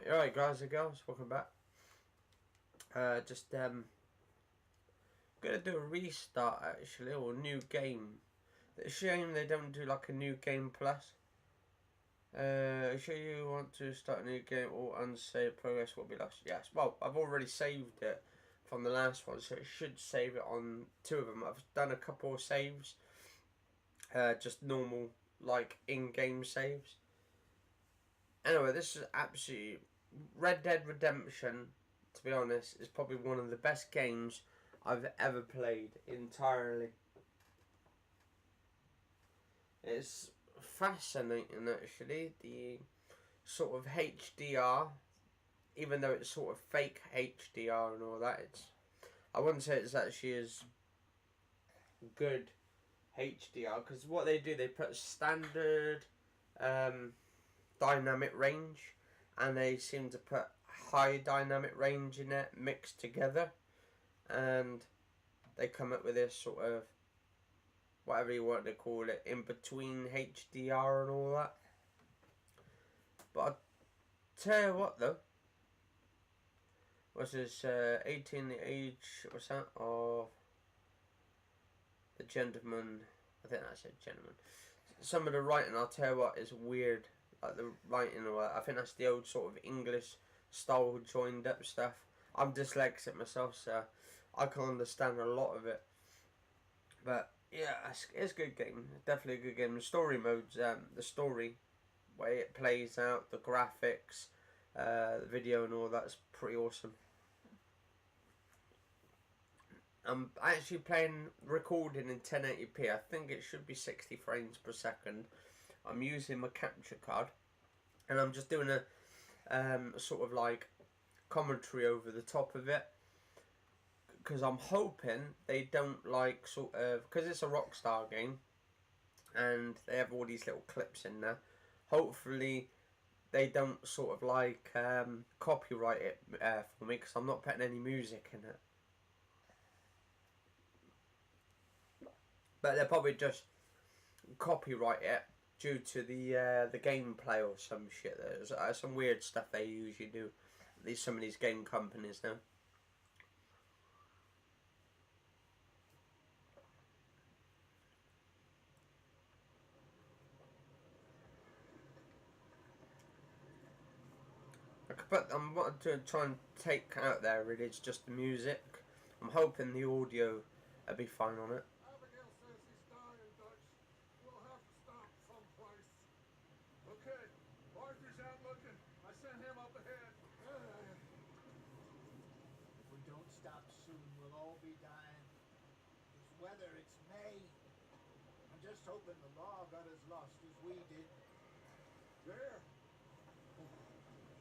Alright guys and girls, welcome back. Just gonna do a restart actually, or a new game. It's a shame they don't do like a new game plus. Sure you want to start a new game or unsaved progress will be lost? Yes. Well, I've already saved it from the last one, so it should save it on two of them. I've done a couple of saves. Just normal, like in-game saves. Anyway, this is absolutely... Red Dead Redemption, to be honest, is probably one of the best games I've ever played entirely. It's fascinating actually, the sort of HDR, even though it's sort of fake HDR and all that, I wouldn't say it's actually as good HDR, because what they do, they put standard dynamic range, and they seem to put high dynamic range in it mixed together, and they come up with this sort of, whatever you want to call it, in between HDR and all that. But I'll tell you what though, what's this, 18 the age, what's that, of the gentleman, I think that said gentleman. Some of the writing, I'll tell you what, is weird. Like the writing, I think that's the old sort of English style joined up stuff. I'm dyslexic myself, so I can understand a lot of it. But yeah, it's a good game. Definitely a good game. The story modes, the story, way it plays out, the graphics, the video and all that's pretty awesome. I'm actually recording in 1080p. I think it should be 60 frames per second. I'm using my capture card, and I'm just doing a sort of like commentary over the top of it, because I'm hoping they don't like sort of, because it's a Rockstar game and they have all these little clips in there, hopefully they don't sort of like copyright it for me, because I'm not putting any music in it. But they'll probably just copyright it due to the gameplay or some shit. There's some weird stuff they usually do. Some of these game companies now. But I'm wanting to try and take out there really, it's just the music. I'm hoping the audio will be fine on it. Okay, Arthur's out looking. I sent him up ahead. If we don't stop soon, we'll all be dying. This weather, it's May. I'm just hoping the law got as lost as we did. There.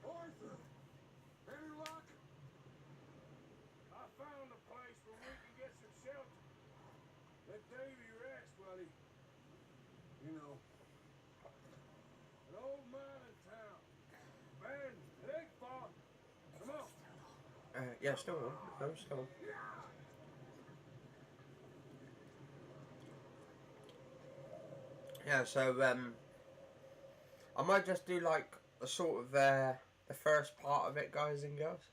Arthur! Any luck? I found a place where we can get some shelter. Let Davy rest while he... You know... An old mining town. Man, it ain't far. Come on. Yeah, still on. No, still on. Yeah, so I might just do like a sort of the first part of it, guys and girls.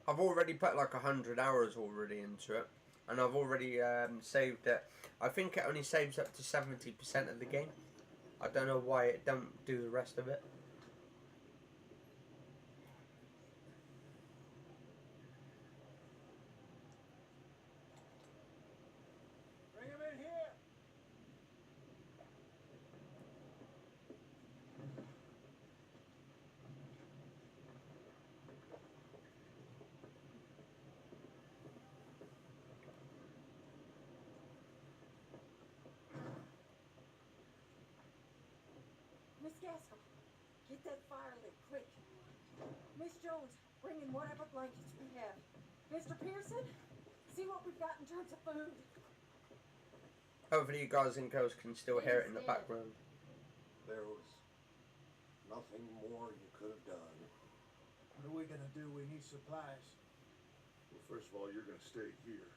I've already put like 100 hours already into it, and I've already saved it. I think it only saves up to 70% of the game. I don't know why it don't do the rest of it. Bring him in here. Miss Gaskell, get that fire lit, quick. Miss Jones, bring in whatever blankets we have. Mr. Pearson, see what we've got in terms of food. Hopefully you guys and girls can still hear it in the background. There was nothing more you could have done. What are we gonna do? We need supplies. Well, first of all, you're going to stay here,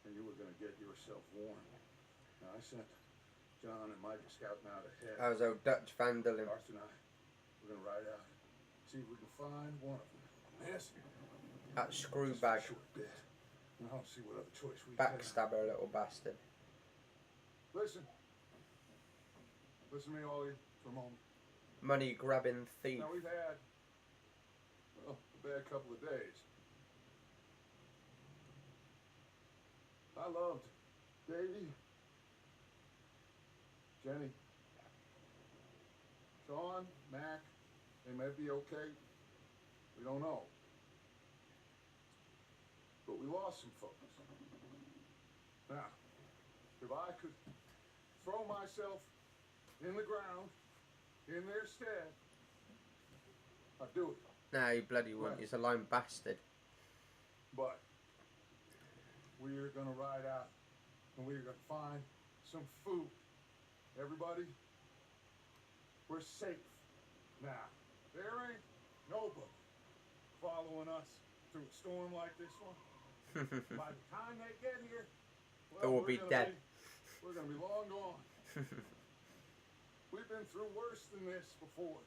and you were going to get yourself warm. Now, I sent John and Mike scouting out ahead. That was old Dutch vandalism. Arthur and I, we're gonna ride out, see if we can find one of them. Yes. That Just screw for a bag. short bit. And I'll see what other choice we have. Backstabber, little bastard. Listen. Listen to me, all of you, for a moment. Money grabbing thief. Now, we've had, well, a bad couple of days. I loved Davy, Jenny, Sean, Mac. They may be okay. We don't know. But we lost some folks. Now, if I could throw myself in the ground in their stead, I'd do it. Nah, he bloody won't. He's a lying bastard. But we're gonna ride out and we're gonna find some food. Everybody, we're safe. Now, there ain't nobody following us through a storm like this one. By the time they get here, well, They will be dead. We're gonna be long gone. We've been through worse than this before.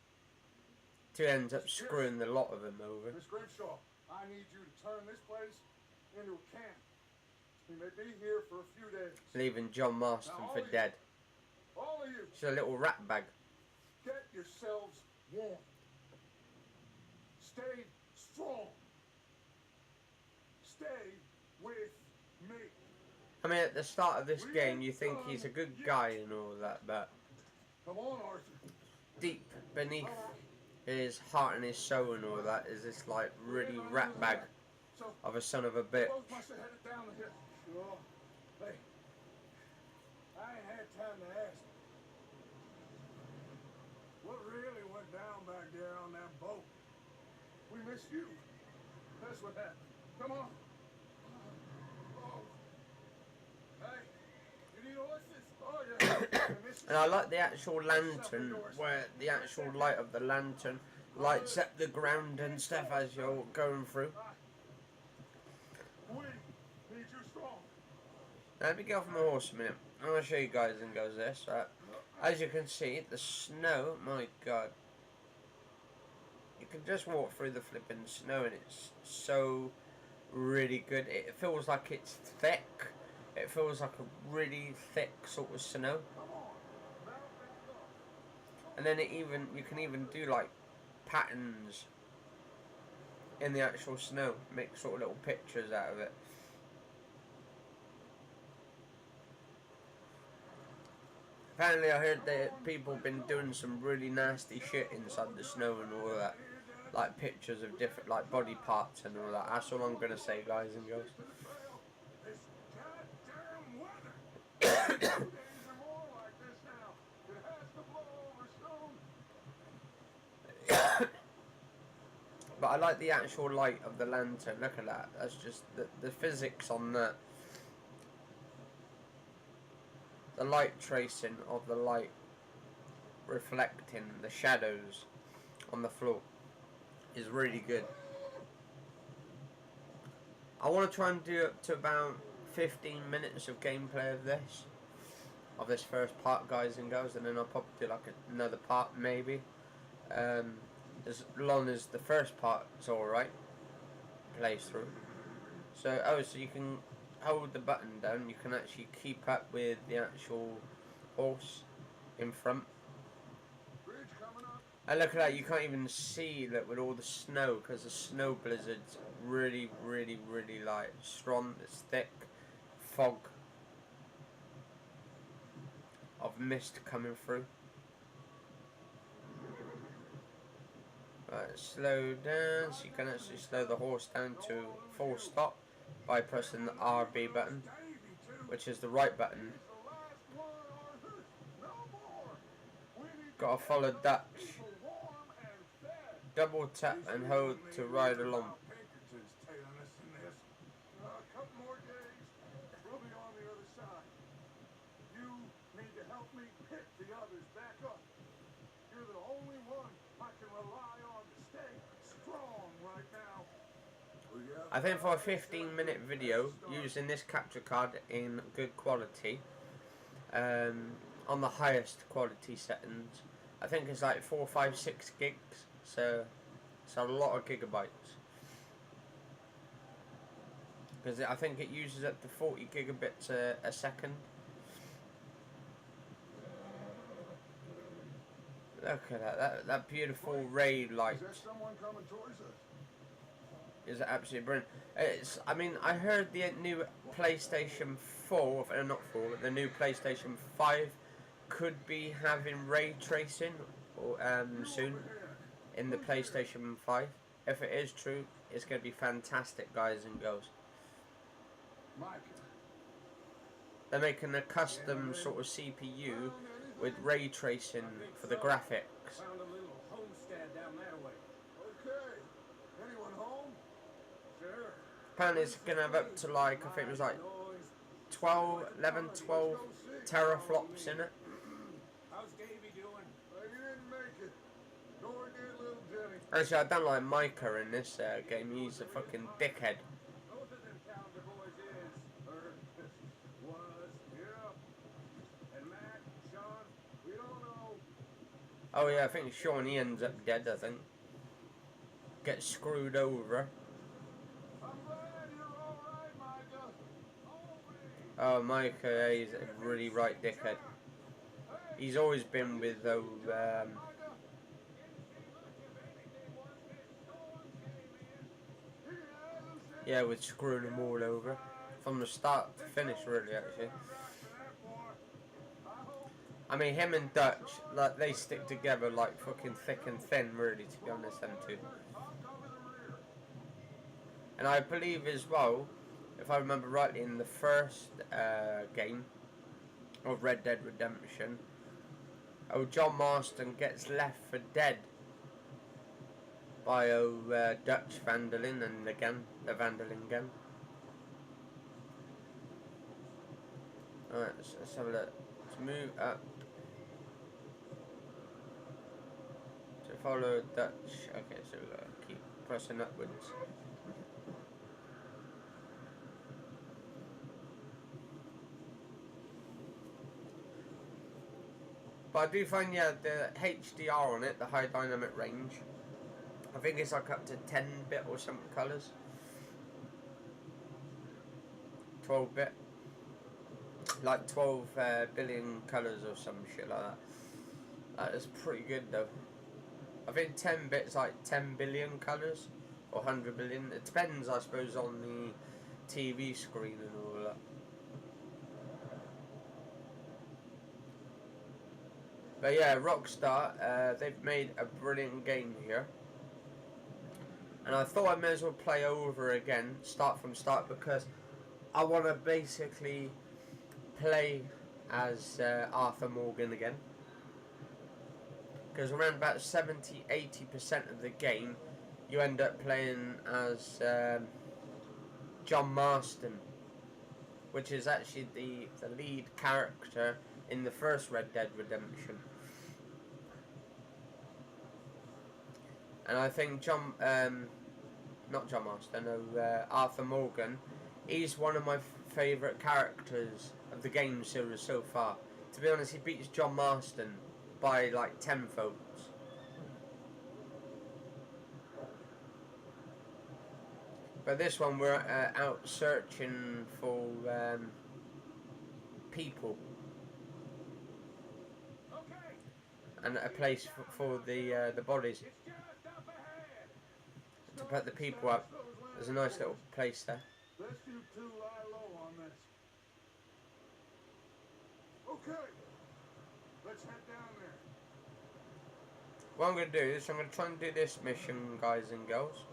To ends up screwing the lot of them over. Miss Grimshaw, I need you to turn this place into a camp. We may be here for a few days. Leaving John Marston Now, for dead. All of you, It's a little rat bag. get yourselves warm. Stay strong. Stay with me. I mean, at the start of this game, you think he's a good guy and all that, but Come on, Arthur. deep beneath his heart and his soul and all that is this, like, really rat bag So, of a son of a bitch. both must have headed down the hill. Sure. Hey, I ain't had time to ask. What really went down back there on that boat? We missed you. That's what happened. Come on. Oh. Hey, you need horses? Oh, yeah. I miss you. And I like the actual lantern, where the actual light of the lantern lights up the ground and stuff as you're going through. We need you strong. Now, let me get off my horse a minute. I'm going to show you guys and goes this, right? As you can see, the snow, my god. You can just walk through the flipping snow and it's so really good. It feels like it's thick. It feels like a really thick sort of snow. And then you can even do like patterns in the actual snow. Make sort of little pictures out of it. Apparently I heard that people have been doing some really nasty shit inside the snow and all that. Like pictures of different, like body parts and all that. That's all I'm going to say, guys and girls. This goddamn weather. 2 days or more like this now. It has to blow over stone. But I like the actual light of the lantern. Look at that. That's just the physics on that. The light tracing of the light reflecting the shadows on the floor is really good. I want to try and do up to about 15 minutes of gameplay of this first part, guys and girls, and then I'll probably do like another part maybe. As long as the first part is alright, plays through. So so you can hold the button down, you can actually keep up with the actual horse in front. Bridge coming up. And look at that, you can't even see that with all the snow, because the snow blizzard's really, really, really like strong. It's thick fog of mist coming through. Right, slow down, so you can actually slow the horse down to full stop by pressing the RB button, which is the right button. Gotta follow Dutch. Double tap and hold to ride along. I think for a 15-minute video using this capture card in good quality, on the highest quality settings. I think it's like 456 gigs, so it's a lot of gigabytes. Because I think it uses up to 40 gigabits a second. Look at that beautiful ray light. Is that someone coming towards us? Is absolutely brilliant. I mean, I heard the new PlayStation 4, not 4, the new PlayStation 5 could be having ray tracing soon in the PlayStation 5. If it is true, it's going to be fantastic, guys and girls. Mike. They're making a custom sort of CPU with ray tracing for the graphics. Found a little homestead down that way. Okay. Anyone home? Sure. Apparently it's going to have up to like, I think it was like 11, 12 teraflops in it. How's Davey doing? He didn't make it. Nor did little Jenny. Actually, I don't like Micah in this game. He's a fucking dickhead. Both of them calendar boys is, or was, yeah. And Matt, Sean, we don't know. Oh yeah, I think Sean, he ends up dead, I think. Gets screwed over. I'm glad you're all right, Micah. Always. Oh, Micah, he's a really right dickhead. He's always been with those, yeah, with screwing them all over. From the start to finish, really, actually. I mean, him and Dutch, like, they stick together like fucking thick and thin, really, to be honest, them two. And I believe as well, if I remember rightly, in the first game of Red Dead Redemption, John Marston gets left for dead by Dutch Van der Linde and the Van der Linde gang. Alright, let's have a look. Let's move up. To follow Dutch. Okay, so we gotta keep pressing upwards. But I do find, yeah, the HDR on it, the high dynamic range, I think it's like up to 10-bit or some colours. 12-bit. Like 12 billion colours or some shit like that. That is pretty good though. I think 10-bit's like 10 billion colours. Or 100 billion. It depends, I suppose, on the TV screen and all that. But yeah, Rockstar, they've made a brilliant game here. And I thought I may as well play over again, start from start, because I want to basically play as Arthur Morgan again. Because around about 70-80% of the game, you end up playing as John Marston, which is actually the lead character in the first Red Dead Redemption. And I think not John Marston, no, Arthur Morgan, he's one of my favourite characters of the game series so far. To be honest, he beats John Marston by like 10 votes. But this one we're out searching for people and a place for the bodies. To put the people up. There's a nice little place there. Let's you two lie low on this. Okay. Let's head down there. What I'm going to do is I'm going to try and do this mission, guys and girls.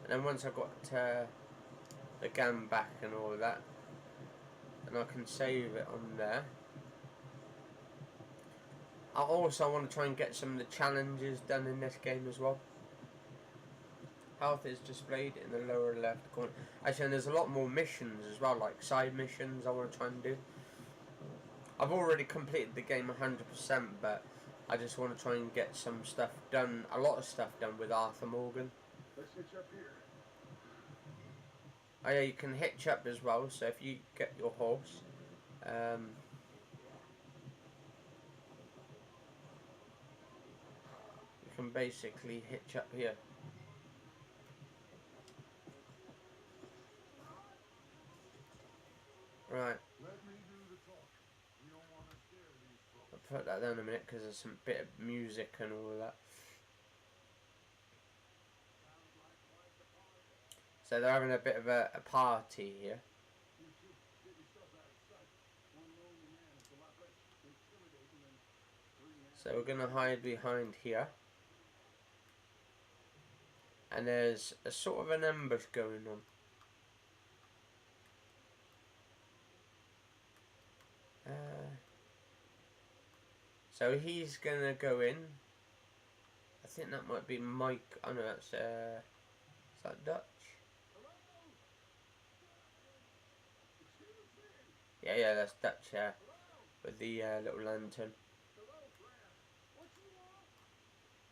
And then once I've got the gun back and all of that, and I can save it on there. I also want to try and get some of the challenges done in this game as well. Health is displayed in the lower left corner. Actually, and there's a lot more missions as well, like side missions I want to try and do. I've already completed the game 100%, but I just want to try and get some stuff done, a lot of stuff done with Arthur Morgan. Let's hitch up here. Oh yeah, you can hitch up as well, so if you get your horse, can basically hitch up here. Right. Let me do the talking. We don't want to scare these folks. I'll put that down in a minute because there's some bit of music and all of that. So they're having a bit of a party here. You two, get your stuff out of sight. One lonely man is a lot less intimidating than three men. So we're going to hide behind here. And there's a sort of an ambush going on. So he's going to go in. I think that might be Mike. Oh no, that's is that Dutch? Yeah, that's Dutch, yeah. With the little lantern. Hello, friend. What you want?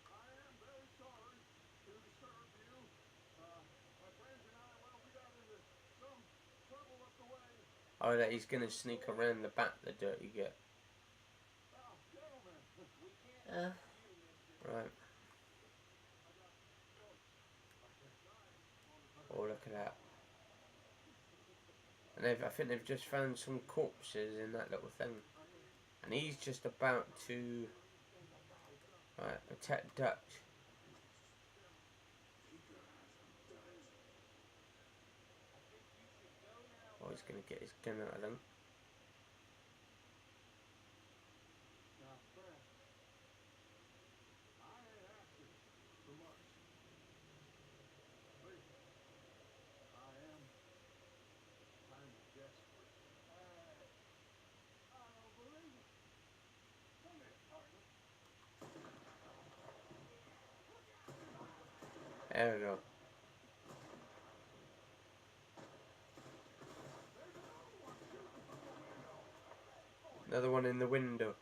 I am very sorry to disturb you. My friends and I, well, we got into some trouble up the way. Oh, that he's going to sneak around the back, the dirty git. Oh, gentlemen, we can't Right. Oh, look at that. And I think they've just found some corpses in that little thing. And he's just about to protect Dutch. Oh, he's going to get his gun out of them. Now, friend, I ain't asking for much. Please, I am kind of desperate. I don't believe it. Come here, partner. There we go. Another one in the window.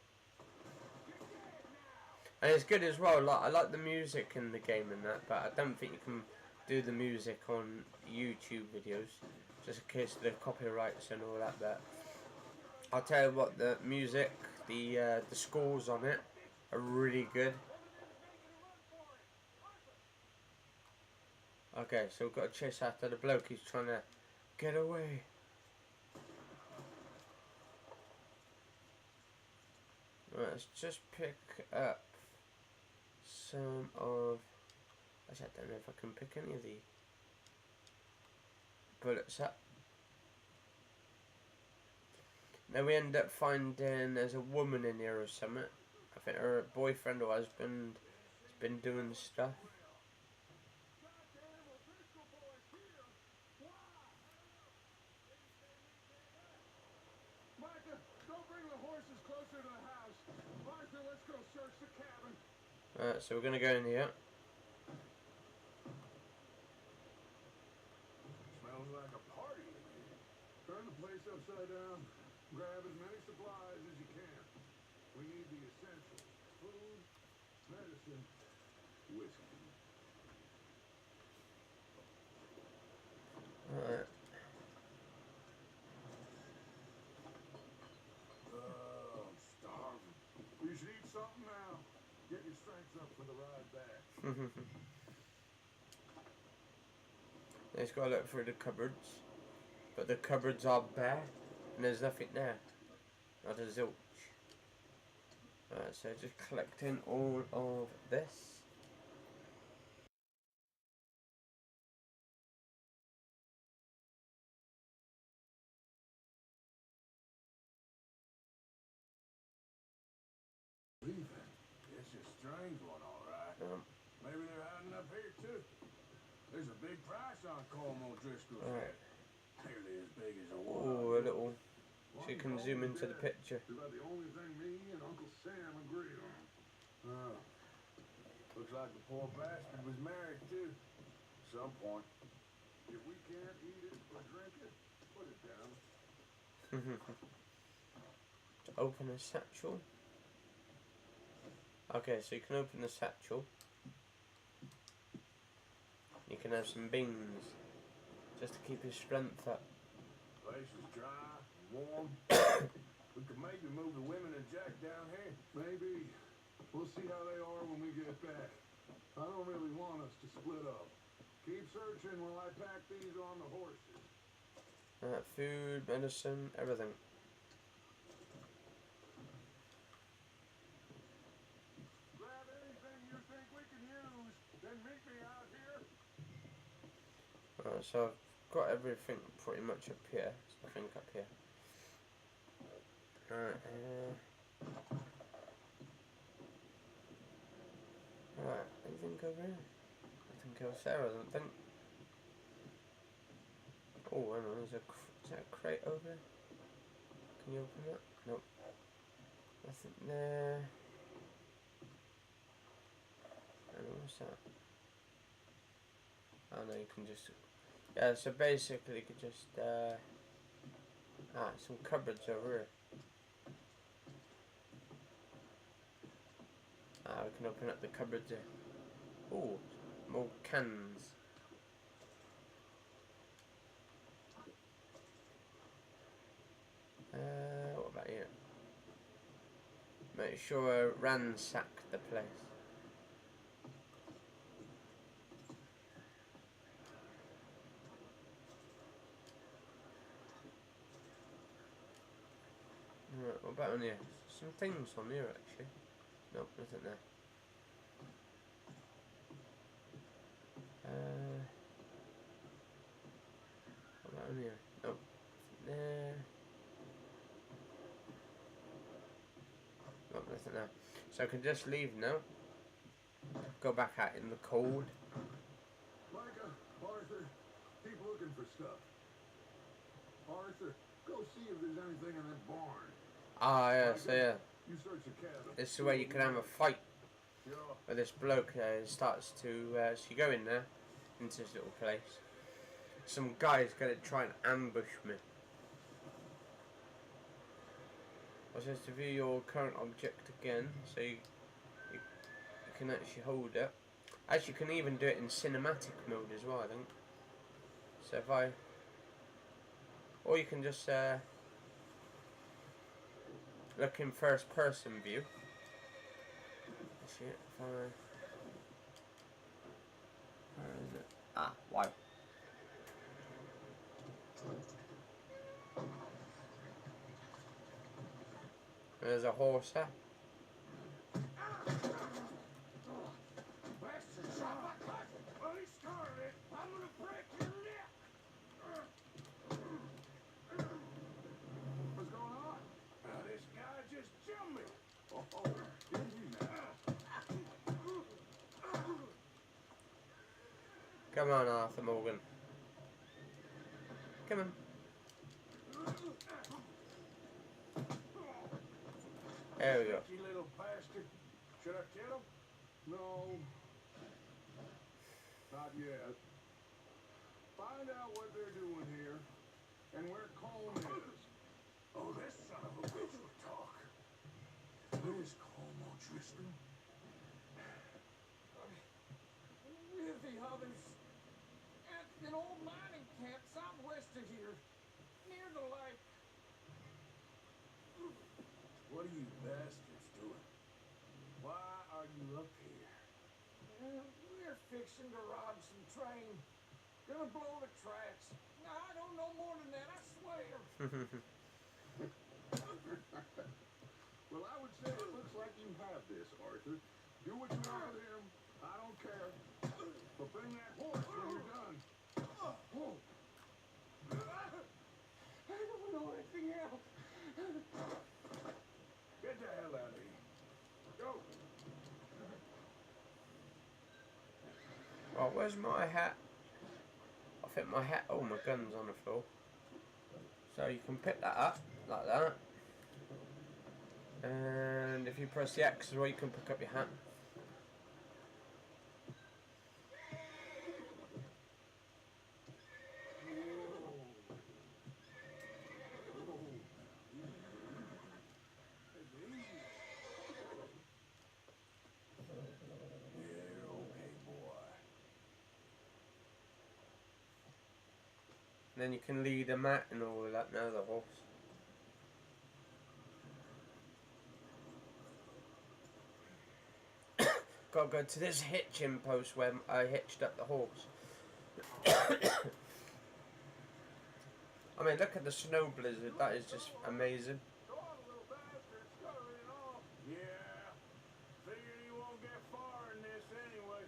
And it's good as well. Like, I like the music in the game and that, but I don't think you can do the music on YouTube videos, just in case of the copyrights and all that. But I'll tell you what, the music, the scores on it are really good. Okay, so we've got to chase after the bloke. He's trying to get away. Right, let's just pick up some of... Actually, I don't know if I can pick any of the bullets up. Now we end up finding there's a woman in here or something. I think her boyfriend or husband has been doing stuff. Micah, don't bring the horses closer to the house. Martha, let's go search the cabin. Alright, so we're going to go in here. Smells like a party in here. Turn the place upside down. Grab as many supplies as you can. We need the essentials. Food, medicine, whiskey. Alright. I'm starving. You should eat something now. Get your strength up for the ride back. Let's go look through the cupboards. But the cupboards are bare. And there's nothing there. Not a zilch. Alright, so just collecting all of this. Leaving. It's a strange one, all right. Maybe they're hiding up here, too. There's a big price on Colm O'Driscoll's head. Nearly as big as a one. Oh, a little. So you can zoom into the picture. It's about the only thing me and Uncle Sam agree on. Looks like the poor bastard was married, too. At some point. If we can't eat it or drink it, put it down. To open a satchel. Okay, so you can open the satchel. You can have some beans. Just to keep your strength up. Place is dry, warm. We could maybe move the women and Jack down here. Maybe. We'll see how they are when we get back. I don't really want us to split up. Keep searching while I pack these on the horses. Food, medicine, everything. Grab anything you think we can use, then meet me out here. Alright, so I've got everything pretty much up here. So I think up here. Alright, Alright, anything over here? Nothing else there, I don't think. Oh, hang on, is that a crate over there? Can you open that? Nope. Nothing there. And what's that? Oh no, you can just... Yeah, so basically you could just... some cupboards over here. We can open up the cupboards here. Oh, more cans. What about here? Make sure I ransack the place. Right, what about on here? Some things on here actually. Nope, nothing there. What about on here? Nope, nothing there. Nope, nothing there. So I can just leave now. Go back out in the cold. Micah, Arthur, keep looking for stuff. Arthur, go see if there's anything in that barn. Ah, yeah, so yeah. You search the cabin. This is where you can have a fight. Yeah. Where this bloke starts to, so you go in there, into this little place. Some guy's going to try and ambush me. I says to view your current object again, so you can actually hold it. Actually, you can even do it in cinematic mode as well, I think. So if I... Or you can just look in first person view. Actually, if I... Where is it? Ah, wow. There's a horse there. Weston, shot my cousin. Well, he started it. I'm gonna break your neck. What's going on? This guy just jumped me. Oh, did he now? Come on, Arthur Morgan. Come on. There we go. You little bastard. Should I kill him? No. Not yet. Find out what they're doing here and where Colm is. Oh, this son of a bitch will talk. Where's Colm, Tristan? With the others at an old mining camp southwest of here, near the lake. What are you bastards doing? Why are you up here? We're fixing to rob some train. Gonna blow the tracks. I don't know more than that, I swear. Well, I would say it looks like you have this, Arthur. Do what you want with him. I don't care. But bring that horse when you're done. I don't know anything else. Get the hell out of here. Go. Right, where's my hat? I think my hat... Oh, my gun's on the floor. So you can pick that up, like that. And if you press the X as well, you can pick up your hat. And then you can lead a mat and all of that now, the horse. Gotta go to this hitching post where I hitched up the horse. I mean, look at the snow blizzard. That is just amazing. Go on, little bastard, scurrying off. Yeah, figure you won't get far in this anyway.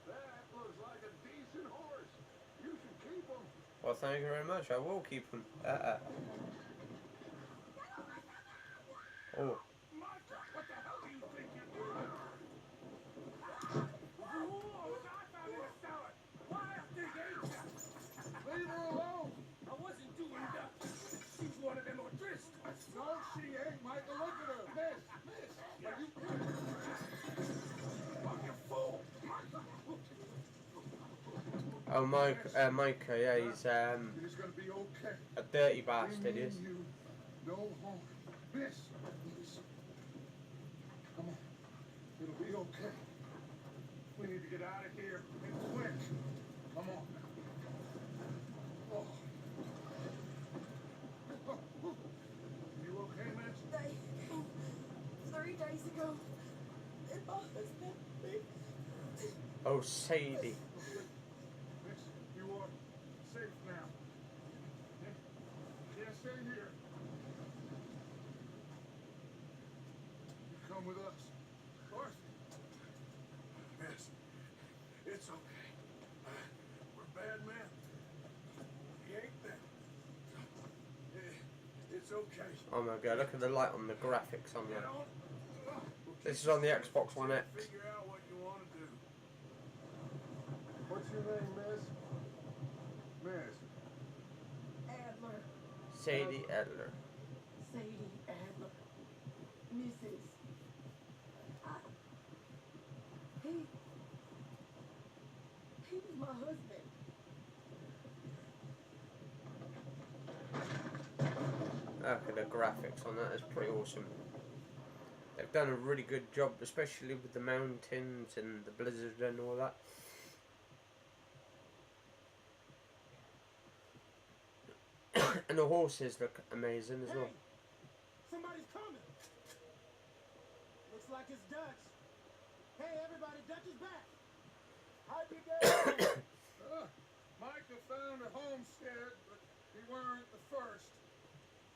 That looks like a decent horse. You should keep him. Well, thank you very much. I will keep them. Oh. Micah, what the hell do you think you're doing? Whoa, I found in the cellar. Why did you eat that? Leave her alone. I wasn't doing nothing. She's one of them O'Driscolls. No, she ain't, Micah. Look at her. Miss. Are you... Fucking fool. Oh, Micah, yeah, he's It's gonna be okay. a dirty bastard, he is. You no harm. Miss. Come on. It'll be okay. We need to get out of here and quick. Come on. Oh. You okay, miss? They came 3 days ago. And my husband, me. Oh, Sadie. Miss, you are safe now. Yeah, stay here. You come with us. Arthur. Miss, it's okay. We're bad men. We ain't them. It's okay. Oh my god, look at the light on the graphics on You that. know? This is on the Xbox One X. Figure out what you want to do. What's your name, miss? Miss. Adler. Sadie Adler. Sadie Adler. Mrs. He was my husband. Look at the graphics on that, it's pretty awesome. They've done a really good job, especially with the mountains and the blizzard and all that. And the horses look amazing as well. Hey, somebody's coming. Looks like it's Dutch. Hey, everybody, Dutch is back. How'd you get? Micah found a homestead, but he weren't the first.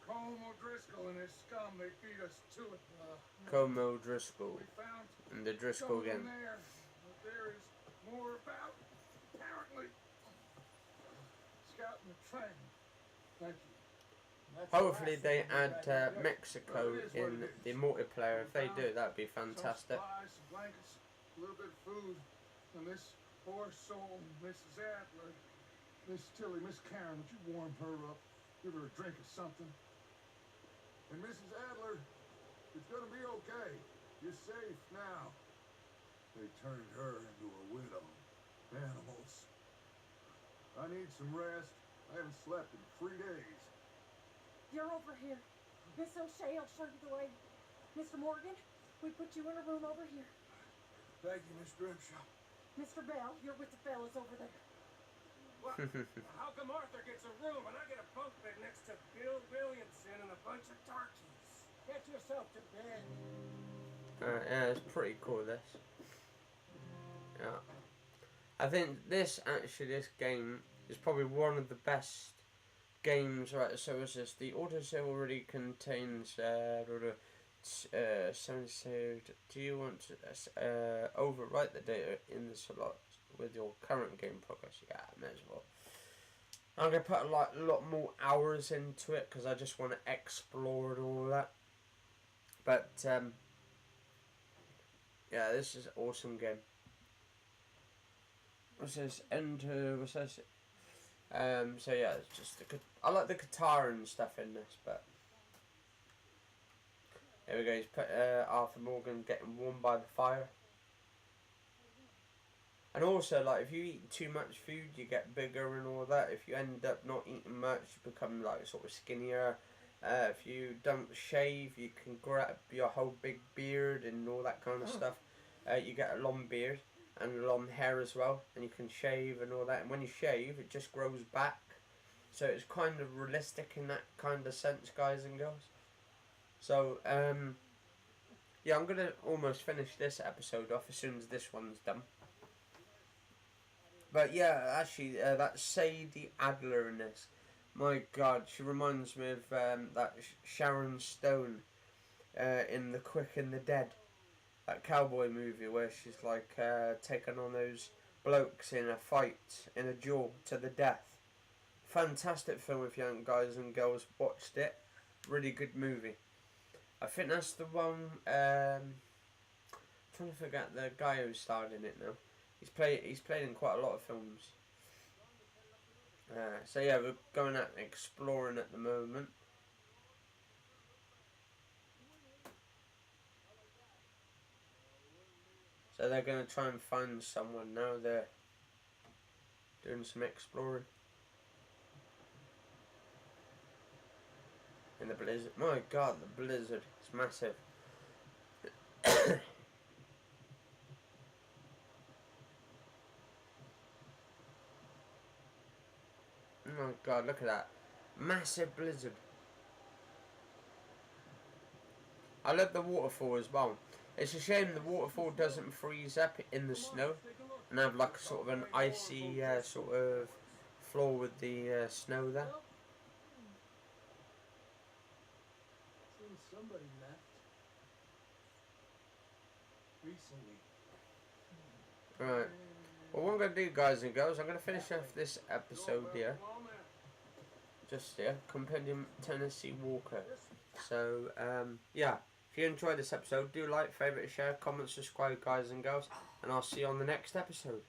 Colm O'Driscoll and his scum, they beat us to it. Como Driscoll We found and the some Driscoll of them gang. there, but there is more about, apparently. Scouting the train. Thank you. Hopefully they add Mexico in the multiplayer. If they do, that'd be fantastic. Some supplies, some blankets, a little bit of food, and this poor soul, Mrs. Adler, Miss Tilly, Miss Karen, would you warm her up? Give her a drink or something. And Mrs. Adler, it's gonna be okay. You're safe now. They turned her into a widow. Animals. I need some rest. I haven't slept in 3 days. You're over here. Miss O'Shea will show you the way. Mr. Morgan, we put you in a room over here. Thank you, Miss Grimshaw. Mr. Bell, you're with the fellas over there. What? How come Arthur gets a room and I get a bunk bed next to Bill Williamson and a bunch of darkies? Get yourself to bed. Yeah, it's pretty cool, this. Yeah. I think this game is probably one of the best games, right? So it's just the autosave already contains 7 saved. Do you want to overwrite the data in the slot with your current game progress? Yeah, I may as well. I'm gonna put a lot more hours into it because I just want to explore and all that. But yeah, this is an awesome game. What's this? Enter. What's this? So yeah, it's just I like the guitar and stuff in this, but there we go. He's put Arthur Morgan getting warmed by the fire. And also, like, if you eat too much food, you get bigger and all that. If you end up not eating much, you become, like, sort of skinnier. If you don't shave, you can grab your whole big beard and all that kind of stuff. You get a long beard and long hair as well. And you can shave and all that. And when you shave, it just grows back. So it's kind of realistic in that kind of sense, guys and girls. So, yeah, I'm gonna almost finish this episode off as soon as this one's done. But yeah, actually, that's Sadie Adler in this. My God, she reminds me of that Sharon Stone in The Quick and the Dead, that cowboy movie where she's like taking on those blokes in a fight, in a duel to the death. Fantastic film if young guys and girls watched it. Really good movie. I think that's the one. Trying to forget the guy who starred in it now. He's played in quite a lot of films. So yeah, we're going out exploring at the moment. So they're going to try and find someone now. They're doing some exploring. In the blizzard. My God, the blizzard. It's massive. Oh God, look at that. Massive blizzard. I love the waterfall as well. It's a shame the waterfall doesn't freeze up in the snow and have like sort of an icy sort of floor with the snow there. Seems somebody left. Recently. Right. Well, what I'm going to do, guys and girls, I'm going to finish off this episode here. Just here. Compendium Tennessee Walker. So, yeah. If you enjoyed this episode, do like, favourite, share, comment, subscribe, guys and girls. And I'll see you on the next episode.